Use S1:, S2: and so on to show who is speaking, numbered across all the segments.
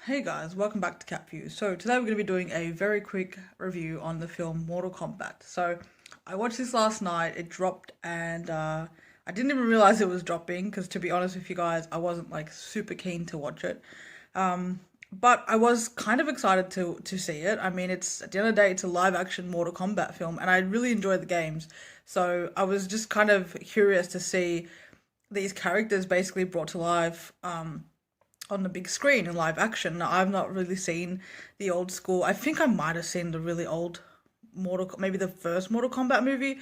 S1: Hey guys, welcome back to Cat View. So today we're going to be doing a very quick review on the film Mortal Kombat. So I watched this last night, it dropped and I didn't even realize it was dropping because to be honest with you guys, I wasn't like super keen to watch it. But I was kind of excited to see it. I mean, it's at the end of the day, it's a live action Mortal Kombat film and I really enjoy the games. So I was just kind of curious to see these characters basically brought to life. On the big screen in live action. Now, I've not really seen the old school. I think I might have seen the really old maybe the first Mortal Kombat movie,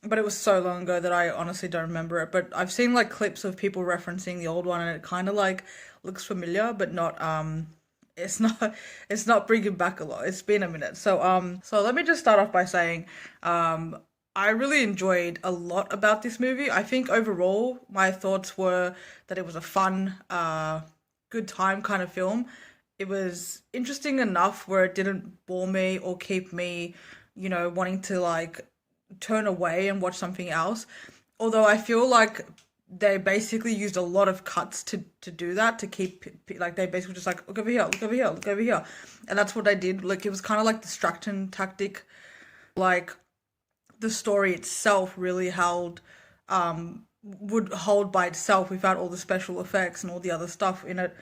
S1: but it was so long ago that I honestly don't remember it. But I've seen like clips of people referencing the old one, and it kind of like looks familiar, but not it's not it's not bringing back a lot. It's been a minute. So let me just start off by saying I really enjoyed a lot about this movie. I think overall my thoughts were that it was a fun good time kind of film. It was interesting enough where it didn't bore me or keep me, wanting to like turn away and watch something else. Although I feel like they basically used a lot of cuts to do that to keep like they basically just like look over here, look over here, look over here, and that's what they did. Like it was kind of like distraction tactic. Like the story itself really held would hold by itself without all the special effects and all the other stuff in it,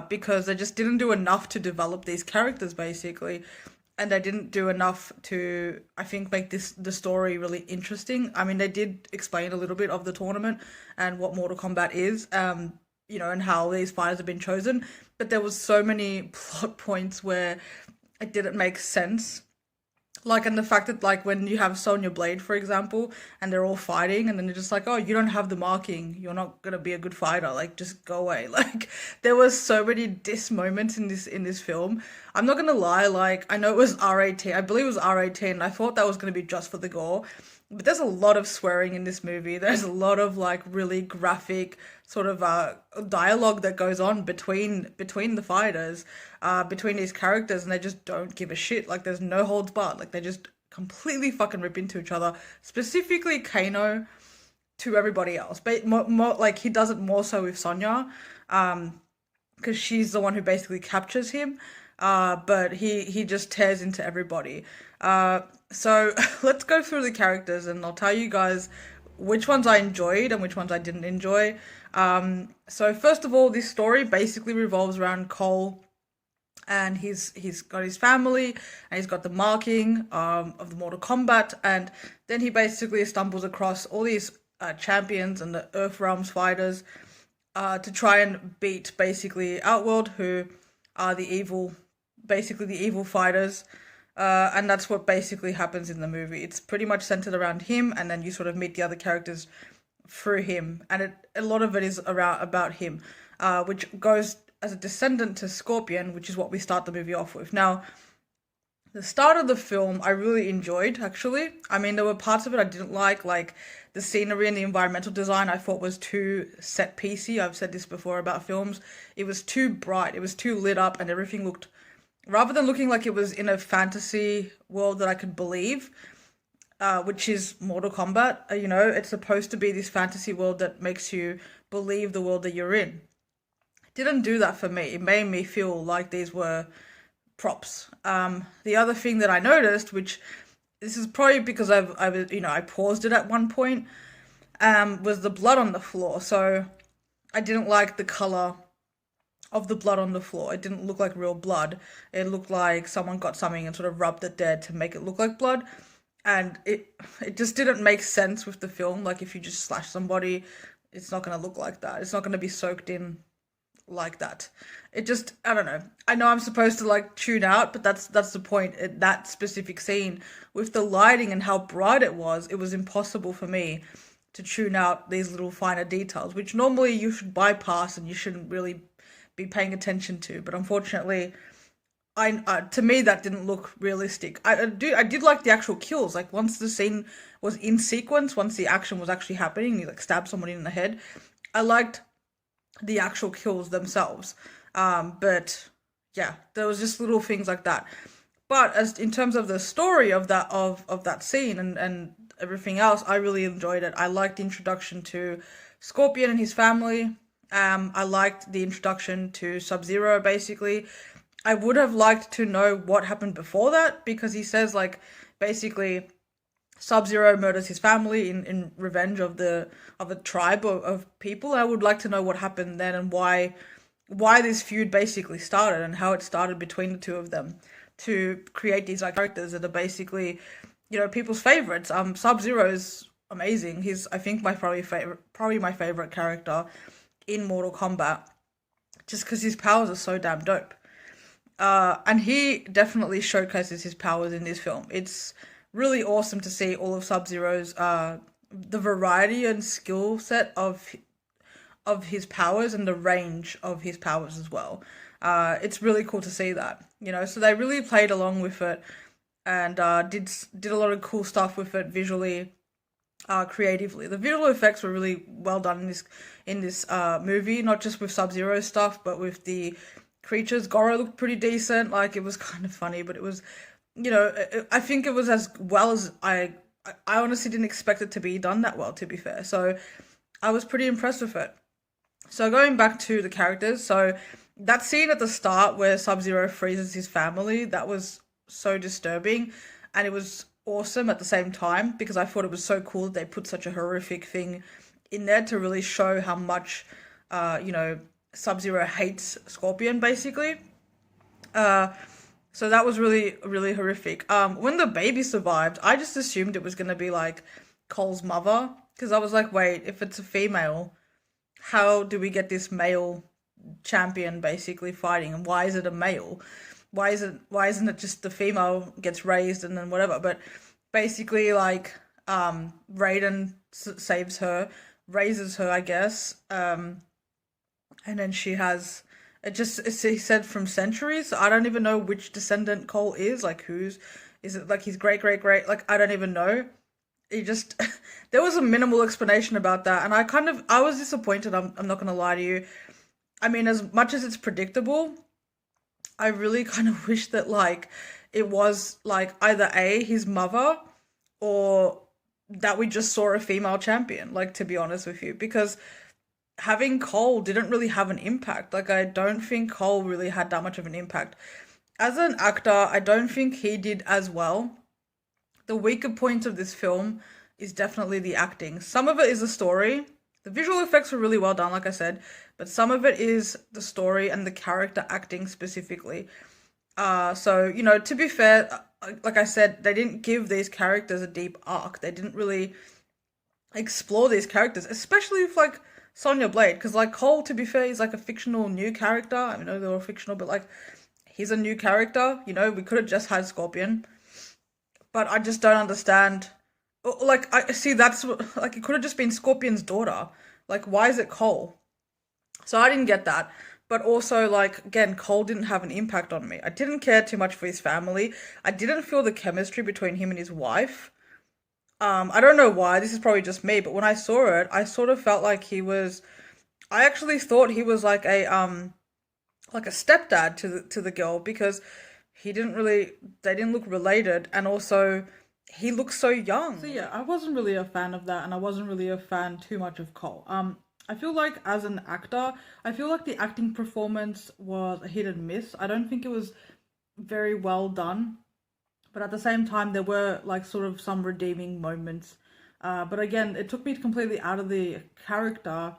S1: because they just didn't do enough to develop these characters basically, and they didn't do enough to, I think, make the story really interesting. I mean, they did explain a little bit of the tournament and what Mortal Kombat is, and how these fighters have been chosen, but there was so many plot points where it didn't make sense, like, and the fact that, like, when you have Sonya Blade, for example, and they're all fighting, and then they're just like, oh, you don't have the marking. You're not gonna be a good fighter. Like, just go away. Like, there was so many diss moments in this film. I'm not gonna lie, like, I know it was R18. I believe it was R18. I thought that was gonna be just for the gore. But there's a lot of swearing in this movie. There's a lot of like really graphic sort of dialogue that goes on between the fighters, between these characters, and they just don't give a shit. Like there's no holds barred. Like they just completely fucking rip into each other. Specifically, Kano to everybody else, but more like he does it more so with Sonya, because she's the one who basically captures him. But he just tears into everybody. So let's go through the characters, and I'll tell you guys which ones I enjoyed and which ones I didn't enjoy. So first of all, this story basically revolves around Cole, and he's got his family, and he's got the marking of the Mortal Kombat, and then he basically stumbles across all these champions and the Earth Realms fighters, to try and beat basically Outworld, who are basically the evil fighters. And that's what basically happens in the movie. It's pretty much centered around him, and then you sort of meet the other characters through him, and a lot of it is around about him, which goes as a descendant to Scorpion, which is what we start the movie off with. Now, the start of the film I really enjoyed, actually. I mean, there were parts of it I didn't like the scenery and the environmental design I thought was too set piecey. I've said this before about films. It was too bright, it was too lit up, and everything looked, rather than looking like it was in a fantasy world that I could believe, which is Mortal Kombat. It's supposed to be this fantasy world that makes you believe the world that you're in. It didn't do that for me. It made me feel like these were props. The other thing that I noticed, which this is probably because I paused it at one point, was the blood on the floor. So I didn't like the color of the blood on the floor. It didn't look like real blood. It looked like someone got something and sort of rubbed it there to make it look like blood. And it just didn't make sense with the film. Like if you just slash somebody, it's not gonna look like that. It's not gonna be soaked in like that. It just, I don't know. I know I'm supposed to like tune out, but that's the point. That specific scene with the lighting and how bright it was impossible for me to tune out these little finer details, which normally you should bypass and you shouldn't really be paying attention to. But unfortunately, I to me that didn't look realistic. I did like the actual kills. Like once the scene was in sequence, once the action was actually happening, you like stab somebody in the head. I liked the actual kills themselves. But yeah, there was just little things like that. But as in terms of the story of that scene and everything else, I really enjoyed it. I liked the introduction to Scorpion and his family. I liked the introduction to Sub-Zero, basically. I would have liked to know what happened before that, because he says, like, basically Sub-Zero murders his family in revenge of a tribe of people. I would like to know what happened then, and why this feud basically started, and how it started between the two of them to create these like characters that are basically, people's favorites. Sub-Zero is amazing. He's, I think, my probably my favorite character in Mortal Kombat, just because his powers are so damn dope. And he definitely showcases his powers in this film. It's really awesome to see all of Sub-Zero's the variety and skill set of his powers, and the range of his powers as well. It's really cool to see that. So they really played along with it, and did a lot of cool stuff with it visually, creatively. The visual effects were really well done in this movie, not just with Sub-Zero stuff, but with the creatures. Goro looked pretty decent. Like, it was kind of funny, but it was, I think it was as well as I honestly didn't expect it to be done that well, to be fair. So I was pretty impressed with it. So going back to the characters, so that scene at the start where Sub-Zero freezes his family, that was so disturbing, and it was awesome at the same time, because I thought it was so cool that they put such a horrific thing in there to really show how much, Sub-Zero hates Scorpion, basically. So that was really, really horrific. When the baby survived, I just assumed it was gonna be like Cole's mother, because I was like, wait, if it's a female, how do we get this male champion basically fighting, and why is it a male? Why isn't it just the female gets raised and then whatever? But basically, like, Raiden saves her, raises her, I guess, and then she has he said from centuries. So I don't even know which descendant Cole is. Like, whose is it? Like his great great great? Like, I don't even know. He just there was a minimal explanation about that, and I was disappointed. I'm not gonna lie to you. I mean, as much as it's predictable, I really kind of wish that, like, it was like either A, his mother, or that we just saw a female champion, like, to be honest with you, because having Cole didn't really have an impact. Like, I don't think Cole really had that much of an impact. As an actor, I don't think he did as well. The weaker point of this film is definitely the acting. Some of it is the story. The visual effects were really well done, like I said, but some of it is the story and the character acting specifically. So, to be fair, like I said, they didn't give these characters a deep arc. They didn't really explore these characters, especially with, like, Sonya Blade, because, like, Cole, to be fair, is like a fictional new character. I mean, they're all fictional, but, like, he's a new character. We could have just had Scorpion, but I just don't understand. Like, I see like, it could have just been Scorpion's daughter. Like, why is it Cole? So I didn't get that. But also, like, again, Cole didn't have an impact on me. I didn't care too much for his family. I didn't feel the chemistry between him and his wife. I don't know why. This is probably just me, but when I saw it, I sort of felt like I actually thought he was like a stepdad to the girl, because they didn't look related, and also he looks so young. So yeah, I wasn't really a fan of that, and I wasn't really a fan too much of Cole. I feel like, as an actor, I feel like the acting performance was a hit and miss. I don't think it was very well done, but at the same time, there were, like, sort of some redeeming moments. But again, it took me completely out of the character,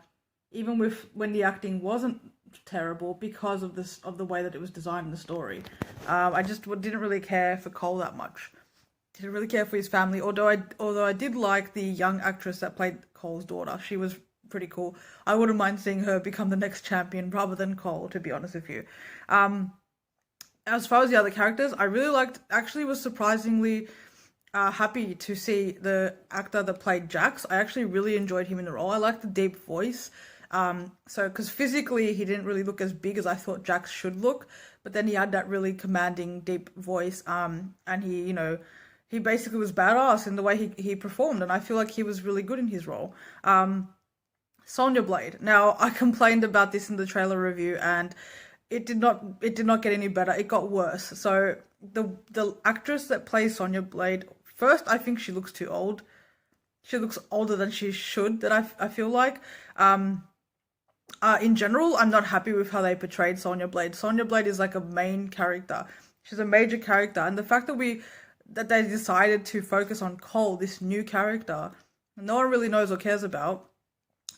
S1: even with when the acting wasn't terrible, because of the way that it was designed in the story. I just didn't really care for Cole that much. Didn't really care for his family. Although I did like the young actress that played Cole's daughter. She was pretty cool. I wouldn't mind seeing her become the next champion rather than Cole, to be honest with you. As far as the other characters, I really actually was surprisingly happy to see the actor that played Jax. I actually really enjoyed him in the role. I liked the deep voice. Because physically he didn't really look as big as I thought Jax should look, but then he had that really commanding deep voice. And he basically was badass in the way he performed, and I feel like he was really good in his role. Sonya Blade. Now, I complained about this in the trailer review, and it did not get any better. It got worse. So the actress that plays Sonya Blade, first, I think she looks too old. She looks older than she should, that I feel like. In general, I'm not happy with how they portrayed Sonya Blade. Sonya Blade is like a main character. She's a major character, and the fact that they decided to focus on Cole, this new character, no one really knows or cares about,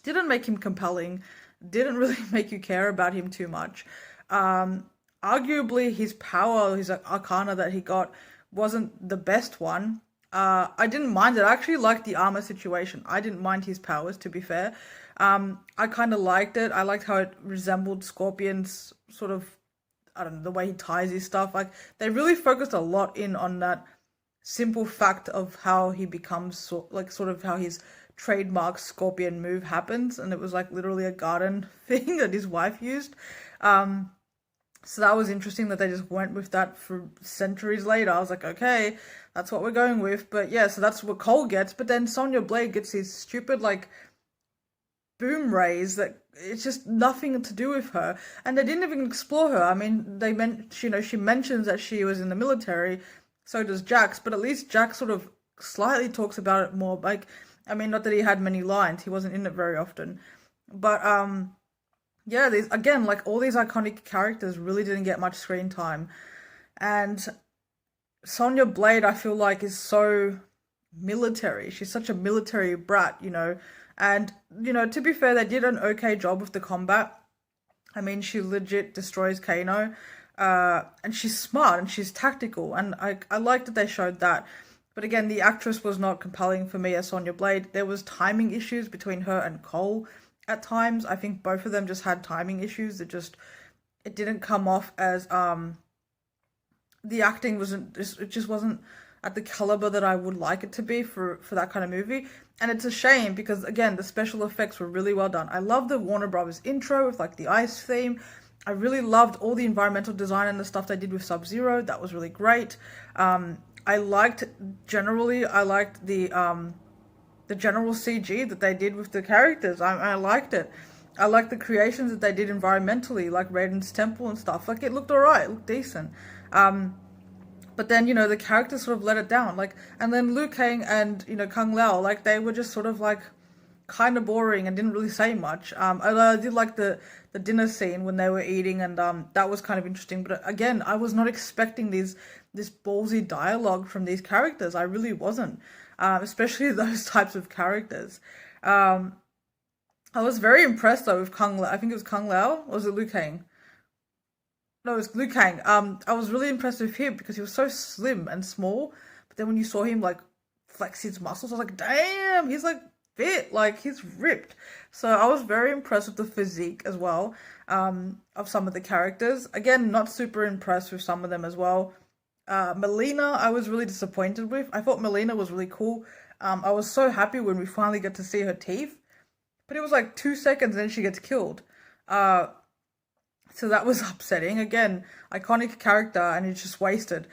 S1: didn't make him compelling. Didn't really make you care about him too much. Arguably, his power, his arcana that he got, wasn't the best one. I didn't mind it. I actually liked the armor situation. I didn't mind his powers, to be fair. I kind of liked it. I liked how it resembled Scorpion's sort of, I don't know, the way he ties his stuff. Like, they really focused a lot in on that simple fact of how he becomes, like, sort of how his trademark Scorpion move happens. And it was like literally a garden thing that his wife used. So that was interesting that they just went with that for centuries later. I was like, okay, that's what we're going with. But yeah, so that's what Cole gets. But then Sonya Blade gets these stupid, like, boom rays that it's just nothing to do with her. And they didn't even explore her. I mean, they meant, she mentions that she was in the military. So does Jax. But at least Jax sort of slightly talks about it more. Like, I mean, not that he had many lines. He wasn't in it very often. But, yeah, these again, like all these iconic characters really didn't get much screen time. And Sonya Blade, I feel like, is so military. She's such a military brat. And, to be fair, they did an okay job with the combat. I mean, she legit destroys Kano. And she's smart and she's tactical. And I like that they showed that. But again, the actress was not compelling for me as Sonya Blade. There was timing issues between her and Cole at times. I think both of them just had timing issues. It didn't come off as the acting wasn't, it just wasn't at the caliber that I would like it to be for that kind of movie. And it's a shame because again, the special effects were really well done. I love the Warner Brothers intro with like the ice theme. I really loved all the environmental design and the stuff they did with Sub-Zero. That was really great. I liked the general CG that they did with the characters. I liked it. I liked the creations that they did environmentally, like Raiden's temple and stuff. Like, it looked alright, it looked decent. But then, the characters sort of let it down. Like, and then Liu Kang and, Kung Lao, like, they were just sort of like kind of boring and didn't really say much. I did like the dinner scene when they were eating, and that was kind of interesting. But again, I was not expecting this ballsy dialogue from these characters. I really wasn't. Especially those types of characters. I was very impressed though with Kung Lao. I think it was Kung Lao, or was it Liu Kang? No, it was Liu Kang. I was really impressed with him because he was so slim and small. But then when you saw him like flex his muscles, I was like, damn, he's like fit, like he's ripped. So I was very impressed with the physique as well, of some of the characters. Again, not super impressed with some of them as well. Melina, I was really disappointed with. I thought Melina was really cool. I was so happy when we finally get to see her teeth, but it was like 2 seconds and then she gets killed. So that was upsetting. Again, iconic character and it's just wasted.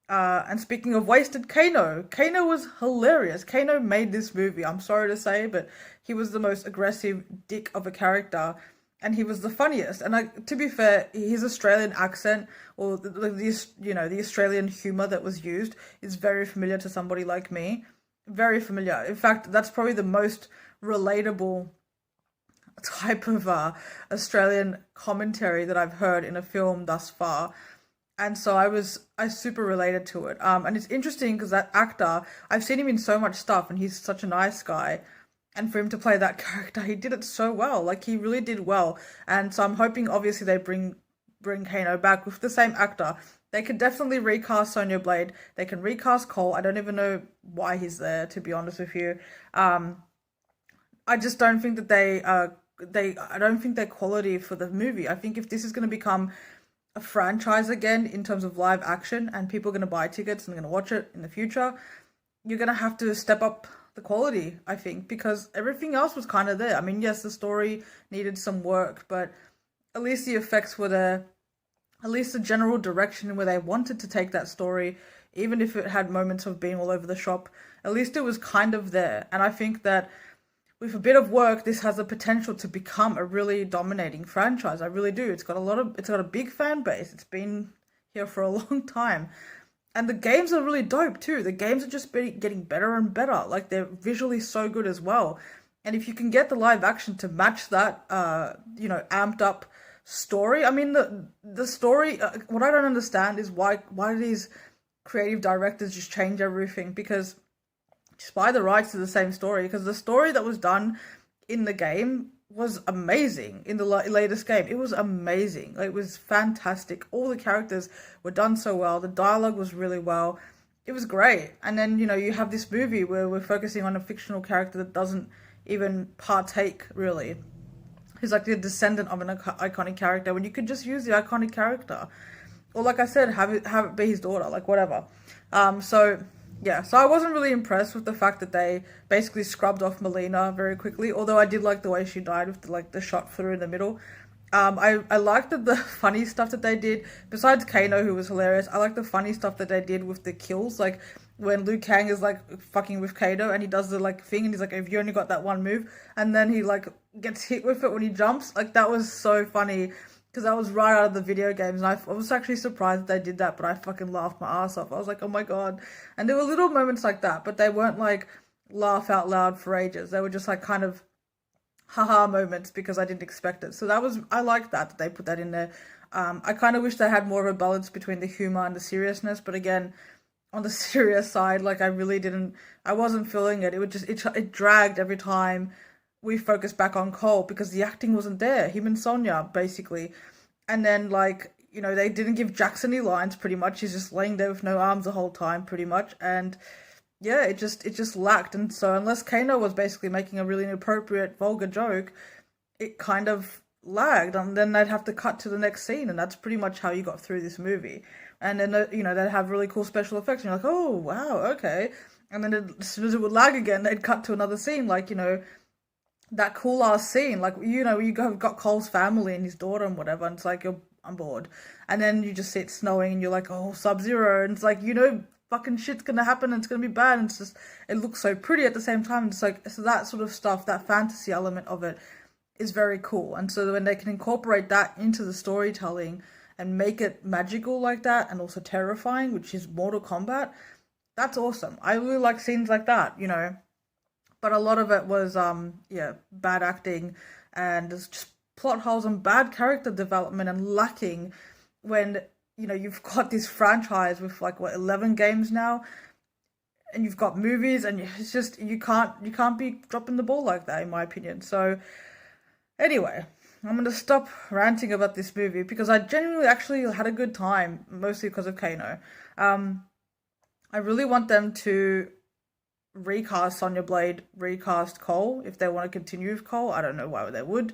S1: And speaking of wasted, Kano was hilarious. Kano made this movie, I'm sorry to say, but he was the most aggressive dick of a character. And he was the funniest. And to be fair, his Australian accent, or the Australian humor that was used, is very familiar to somebody like me. Very familiar. In fact, that's probably the most relatable type of Australian commentary that I've heard in a film thus far. And so I super related to it. And it's interesting because that actor, I've seen him in so much stuff, and he's such a nice guy. And for him to play that character, he did it so well. Like, he really did well. And so I'm hoping, obviously, they bring Kano back with the same actor. They could definitely recast Sonya Blade. They can recast Cole. I don't even know why he's there, to be honest with you. I just don't think that I don't think they're quality for the movie. I think if this is going to become a franchise again in terms of live action and people are going to buy tickets and they're going to watch it in the future, you're going to have to step up the quality, I think, because everything else was kind of there. I mean, yes, the story needed some work, but at least the effects were there. At least the general direction where they wanted to take that story, even if it had moments of being all over the shop, at least it was kind of there. And I think that with a bit of work, this has the potential to become a really dominating franchise. I really do. It's got a big fan base. It's been here for a long time. And the games are really dope too. The games are just getting better and better. Like, they're visually so good as well. And if you can get the live action to match that, amped up story. I mean, the story. What I don't understand is why do these creative directors just change everything? Because just buy the rights to the same story. Because the story that was done in the game was amazing in the latest game. It was amazing. Like, it was fantastic. All the characters were done so well. The dialogue was really well. It was great. And then, you have this movie where we're focusing on a fictional character that doesn't even partake, really. He's like the descendant of an iconic character when you could just use the iconic character. Or, like I said, have it be his daughter, like, whatever. So yeah, so I wasn't really impressed with the fact that they basically scrubbed off Melina very quickly. Although I did like the way she died with the shot through in the middle. I liked the funny stuff that they did. Besides Kano, who was hilarious, I like the funny stuff that they did with the kills. Like when Liu Kang is like fucking with Kano and he does the like thing and he's like, "If you only got that one move," and then he like gets hit with it when he jumps. Like that was so funny because that was right out of the video games, and I was actually surprised that they did that. But I fucking laughed my ass off. I was like, "Oh my god!" And there were little moments like that, but they weren't like laugh out loud for ages. They were just like kind of haha moments because I didn't expect it. So I like that they put that in there. I kind of wish they had more of a balance between the humor and the seriousness, but again, on the serious side, like I wasn't feeling it. It would it dragged every time we focused back on Cole because the acting wasn't there. Him and Sonya basically, and then like they didn't give Jackson any lines. Pretty much, he's just laying there with no arms the whole time, pretty much, and yeah, it just lacked. And so unless Kano was basically making a really inappropriate, vulgar joke, it kind of lagged, and then they'd have to cut to the next scene, and that's pretty much how you got through this movie. And then they'd have really cool special effects, and you're like, oh wow, okay. And then as soon as it would lag again, they'd cut to another scene, like that cool ass scene, like you got Cole's family and his daughter and whatever, and it's like you're on board, and then you just see it snowing, and you're like, oh, Sub-Zero, and it's like fucking shit's gonna happen and it's gonna be bad, and it looks so pretty at the same time. It's like, so that sort of stuff, that fantasy element of it is very cool. And so when they can incorporate that into the storytelling and make it magical like that and also terrifying, which is Mortal Kombat, that's awesome. I really like scenes like that. But a lot of it was bad acting and there's just plot holes and bad character development and lacking when you've got this franchise with like what 11 games now, and you've got movies, and it's just you can't be dropping the ball like that, in my opinion. So anyway, I'm gonna stop ranting about this movie because I genuinely actually had a good time, mostly because of Kano. I really want them to recast Sonya Blade, recast Cole if they want to continue with Cole. I don't know why they would.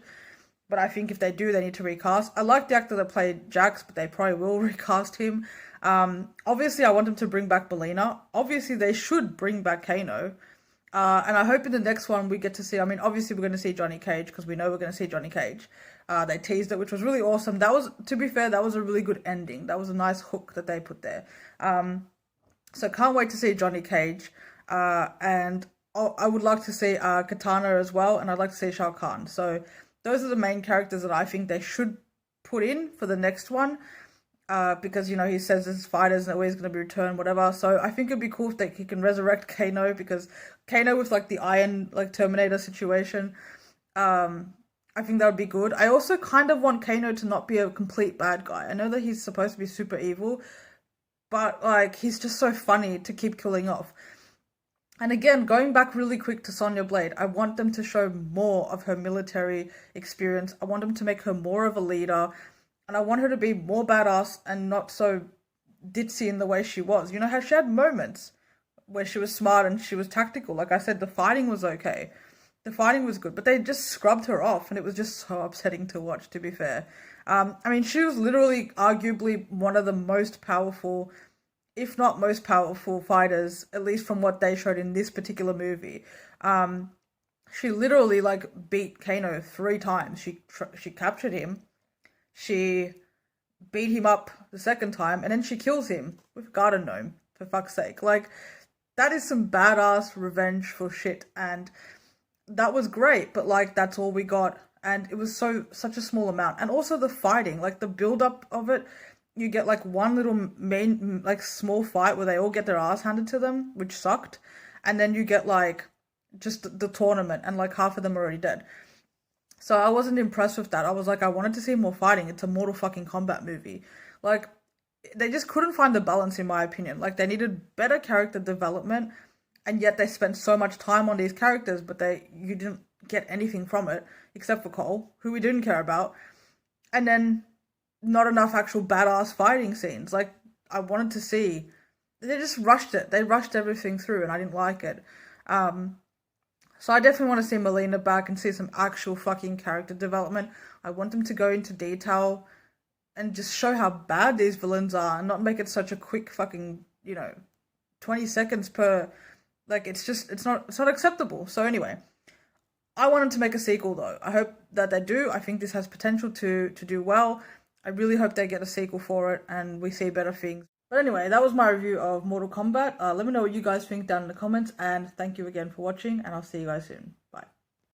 S1: But I think if they do, they need to recast. I like the actor that played Jax, but they probably will recast him. Obviously, I want them to bring back Melina. Obviously, they should bring back Kano. And I hope in the next one we get to see, I mean, obviously we're going to see Johnny Cage because we know we're going to see Johnny Cage. They teased it, which was really awesome. That was, to be fair, that was a really good ending. That was a nice hook that they put there. So can't wait to see Johnny Cage. And I would like to see Katana as well, and I'd like to see Shao Kahn. So those are the main characters that I think they should put in for the next one. Because, he says his fighters and always going to be returned, whatever. So I think it'd be cool if he can resurrect Kano, because Kano with, like, the Iron, like, Terminator situation, I think that would be good. I also kind of want Kano to not be a complete bad guy. I know that he's supposed to be super evil, but, like, he's just so funny to keep killing off. And again, going back really quick to Sonya Blade, I want them to show more of her military experience. I want them to make her more of a leader. And I want her to be more badass and not so ditzy in the way she was. You know how she had moments where she was smart and she was tactical. Like I said, the fighting was okay. The fighting was good, but they just scrubbed her off, and it was just so upsetting to watch, to be fair. I mean, she was literally arguably one of the most powerful, if not most powerful fighters, at least from what they showed in this particular movie. She literally, like, beat Kano 3 times. She captured him. She beat him up the second time, and then she kills him with Garden Gnome, for fuck's sake. Like, that is some badass revengeful shit, and that was great, but, like, that's all we got, and it was such a small amount. And also the fighting, like, the build-up of it, you get, like, one little main, like, small fight where they all get their ass handed to them, which sucked, and then you get, like, just the tournament, and like half of them are already dead. So I wasn't impressed with that. I was like, I wanted to see more fighting. It's a Mortal fucking Kombat movie. Like, they just couldn't find the balance, in my opinion. Like, they needed better character development, and yet they spent so much time on these characters, but you didn't get anything from it except for Cole, who we didn't care about, and then not enough actual badass fighting scenes. Like, I wanted to see. They just rushed it. They rushed everything through, and I didn't like it. Um, so I definitely want to see Melina back and see some actual fucking character development. I want them to go into detail and just show how bad these villains are and not make it such a quick fucking, 20 seconds per, like, it's not acceptable. So anyway, I want them to make a sequel though. I hope that they do. I think this has potential to do well. I really hope they get a sequel for it and we see better things. But anyway, that was my review of Mortal Kombat. Let me know what you guys think down in the comments, and thank you again for watching, and I'll see you guys soon.